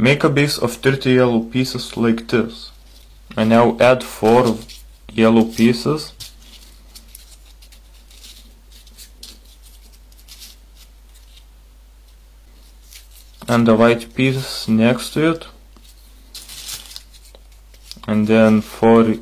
Make a base of 30 yellow pieces like this. And now add 4 yellow pieces. And a white piece next to it. And then 4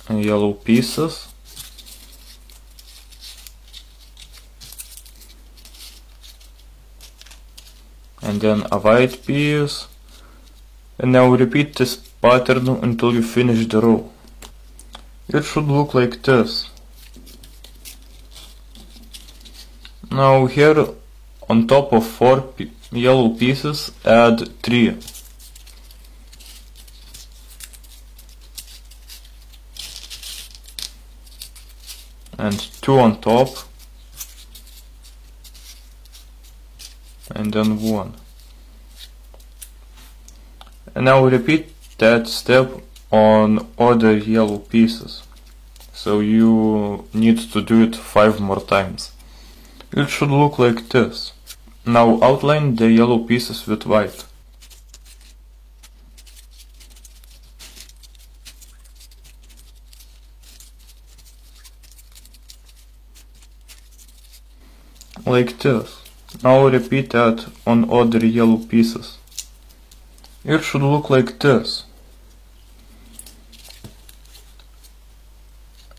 yellow pieces. And then a white piece. And now repeat this pattern until you finish the row. It should look like this. Now here on top of 4 yellow pieces add 3. And 2 on top. And then 1. And now repeat that step on other yellow pieces. So you need to do it 5 more times. It should look like this. Now outline the yellow pieces with white. Like this. Now repeat that on other yellow pieces. It should look like this.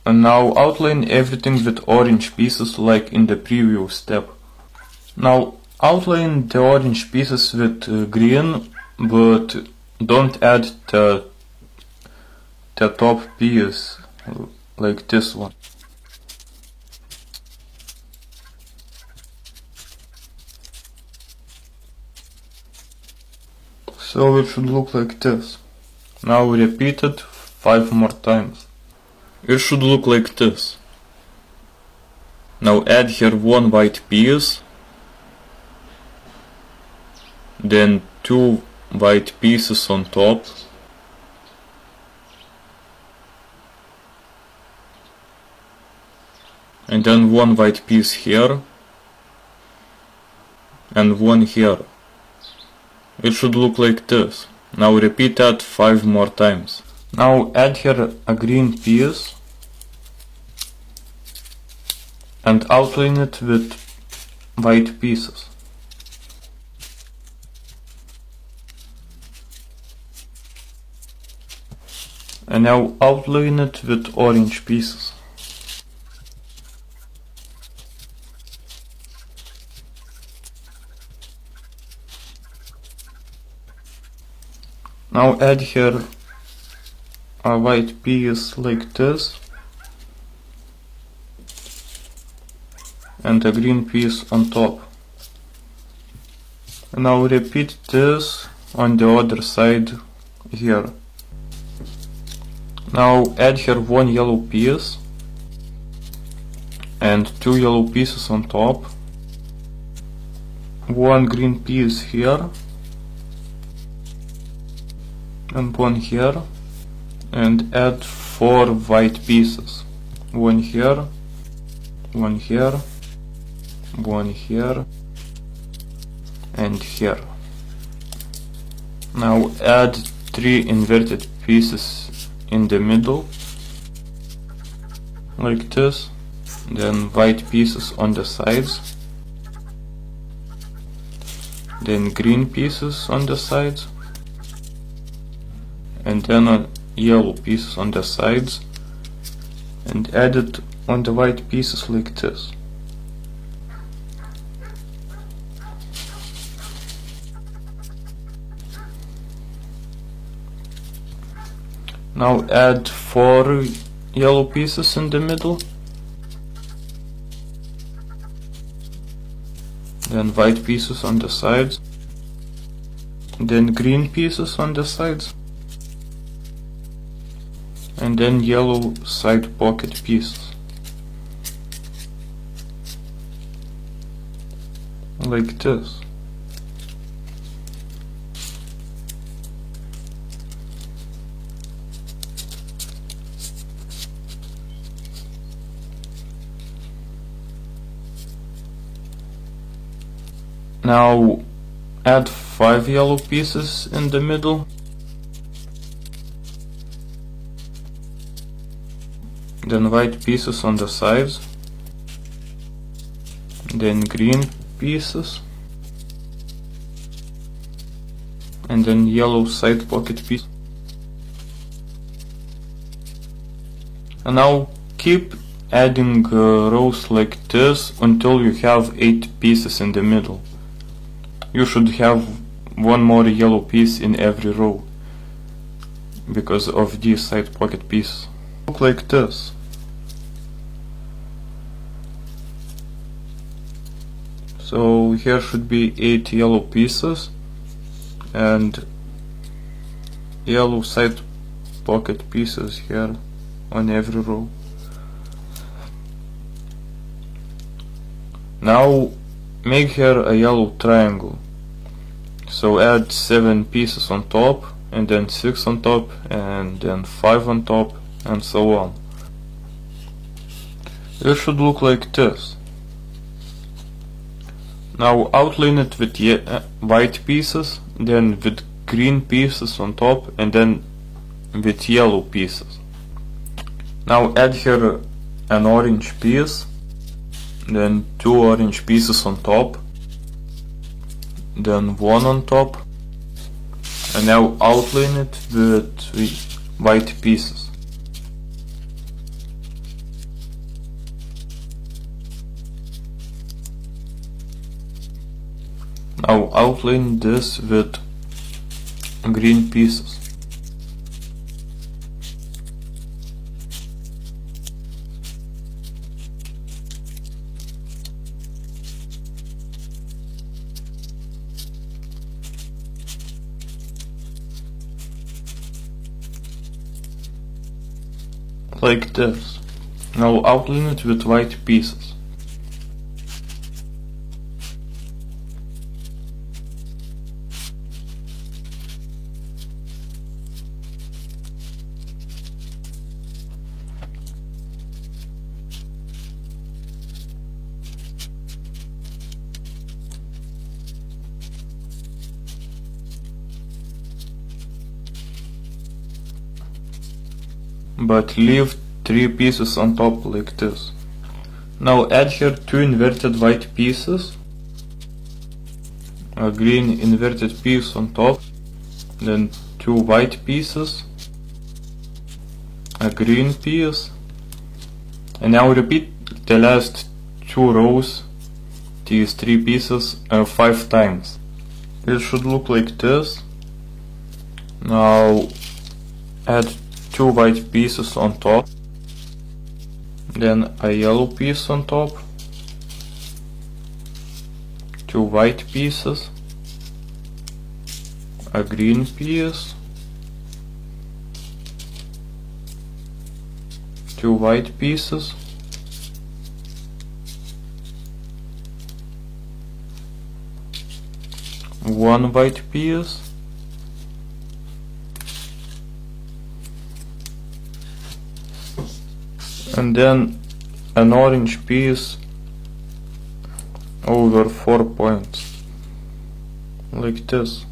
And now outline everything with orange pieces like in the previous step. Now outline the orange pieces with green, but don't add the top piece like this one. So it should look like this. Now repeat it 5 more times. It should look like this. Now add here 1 white piece, then 2 white pieces on top, and then 1 white piece here, and 1 here. It should look like this. Now repeat that 5 more times. Now add here a green piece and outline it with white pieces. And now outline it with orange pieces. Now add here a white piece like this and a green piece on top. And now repeat this on the other side here. Now add here 1 yellow piece and 2 yellow pieces on top, 1 green piece here and 1 here, and add 4 white pieces, 1 here, 1 here, 1 here, and here. Now add 3 inverted pieces in the middle, like this, then white pieces on the sides, then green pieces on the sides, and then yellow pieces on the sides, and add it on the white pieces like this. Now add 4 yellow pieces in the middle, then white pieces on the sides, then green pieces on the sides, and then yellow side pocket pieces, like this. Now add 5 yellow pieces in the middle. Then white pieces on the sides. Then green pieces. And then yellow side pocket piece. And now keep adding rows like this until you have 8 pieces in the middle. You should have one more yellow piece in every row because of these side pocket pieces. Look like this. So here should be 8 yellow pieces and yellow side pocket pieces here on every row. Now make here a yellow triangle. So add 7 pieces on top, and then 6 on top, and then 5 on top, and so on. It should look like this. Now outline it with white pieces, then with green pieces on top, and then with yellow pieces. Now add here an orange piece, then 2 orange pieces on top, then 1 on top, and now outline it with white pieces. Now outline this with green pieces. Like this. Now outline it with white pieces. But leave 3 pieces on top like this. Now add here 2 inverted white pieces, a green inverted piece on top, then 2 white pieces, a green piece, and now repeat the last 2 rows, these 3 pieces, 5 times. It should look like this. Now add 2 white pieces on top, then a yellow piece on top, 2 white pieces, a green piece, 2 white pieces, one white piece, and then an orange piece over 4 points, like this.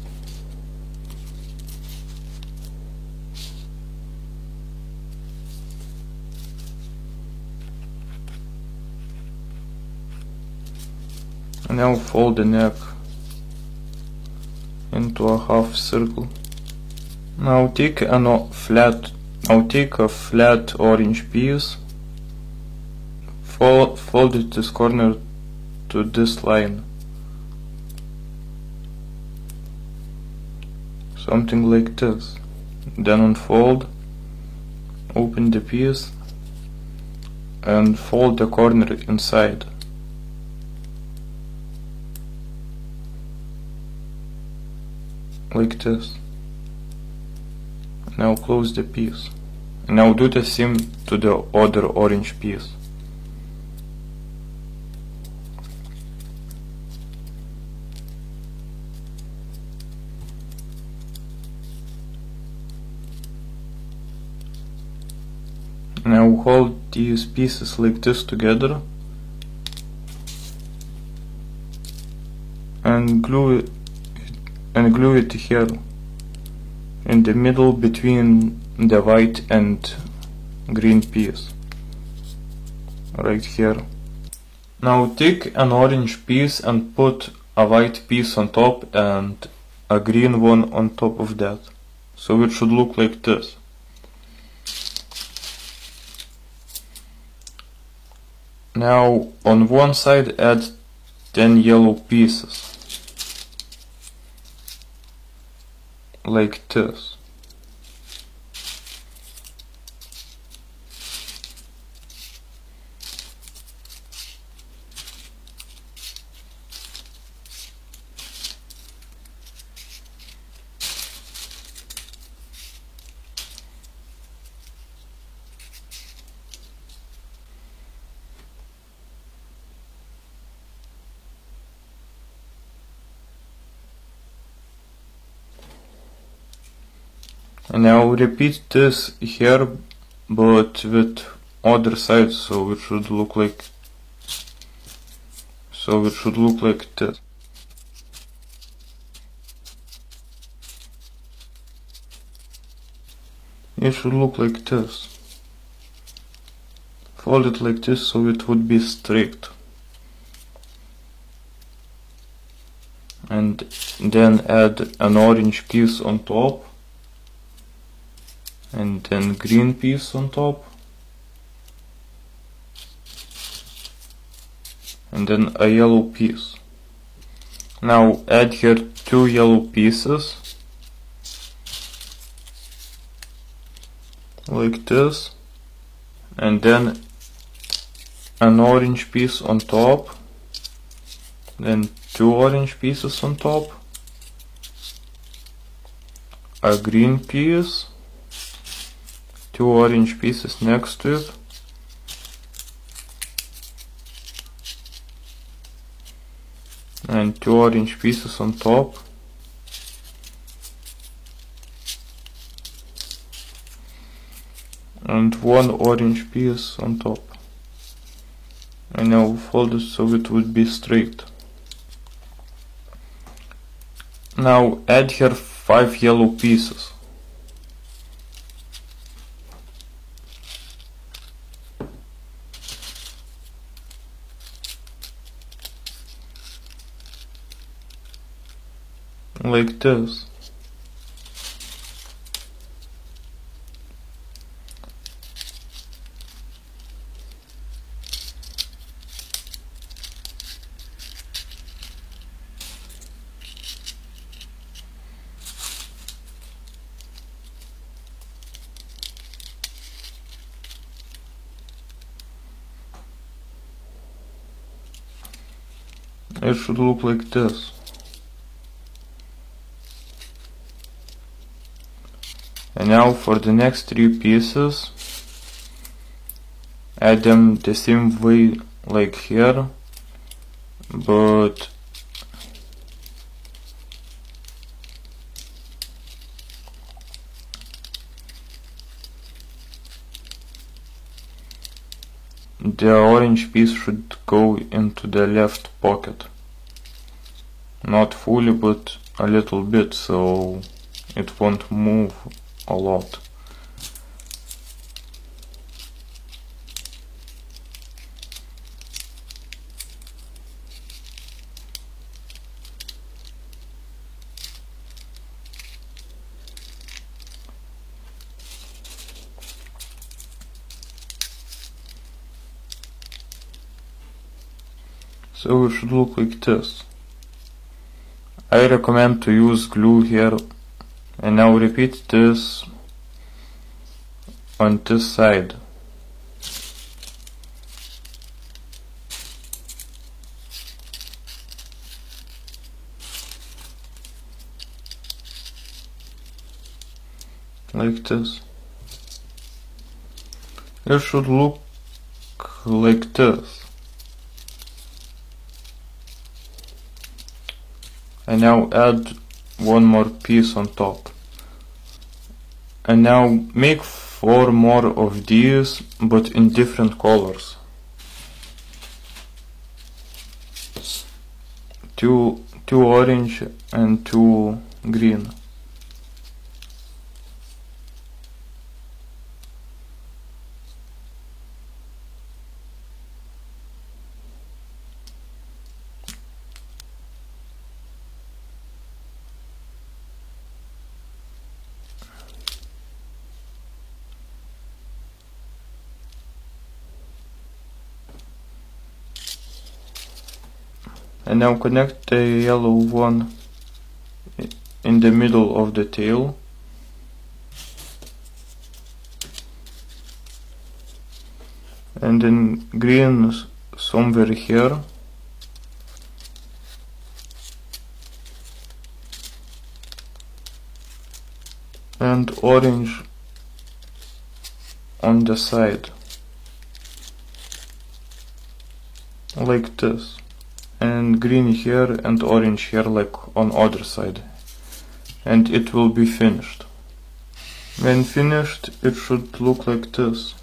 And now fold the neck into a half circle. Now take a flat orange piece. Fold it this corner to this line, something like this. Then unfold, open the piece, and fold the corner inside. Like this. Now close the piece. Now do the same to the other orange piece. Now hold these pieces like this together and glue and glue it here in the middle between the white and green piece, right here. Now take an orange piece and put a white piece on top and a green one on top of that, so it should look like this. Now on one side add 10 yellow pieces, like this. And now repeat this here, but with other side, so it should look like this. It should look like this. Fold it like this so it would be straight. And then add an orange piece on top. And then green piece on top, and then a yellow piece. Now add here 2 yellow pieces, like this, and then an orange piece on top, then 2 orange pieces on top, a green piece, 2 orange pieces next to it, and 2 orange pieces on top, and 1 orange piece on top. And now fold it so it would be straight. Now add here 5 yellow pieces. Like this. It should look like this. And now for the next 3 pieces, add them the same way like here, but the orange piece should go into the left pocket. Not fully, but a little bit, so it won't move a lot. So it should look like this. I recommend to use glue here, and now repeat this on this side. Like this. It should look like this. And now add 1 more piece on top. And now make 4 more of these, but in different colors. 2 orange and 2 green. And now connect the yellow one in the middle of the tail. And then green somewhere here. And orange on the side. Like this. And green here and orange here, like on other side, and it will be finished. When finished, it should look like this.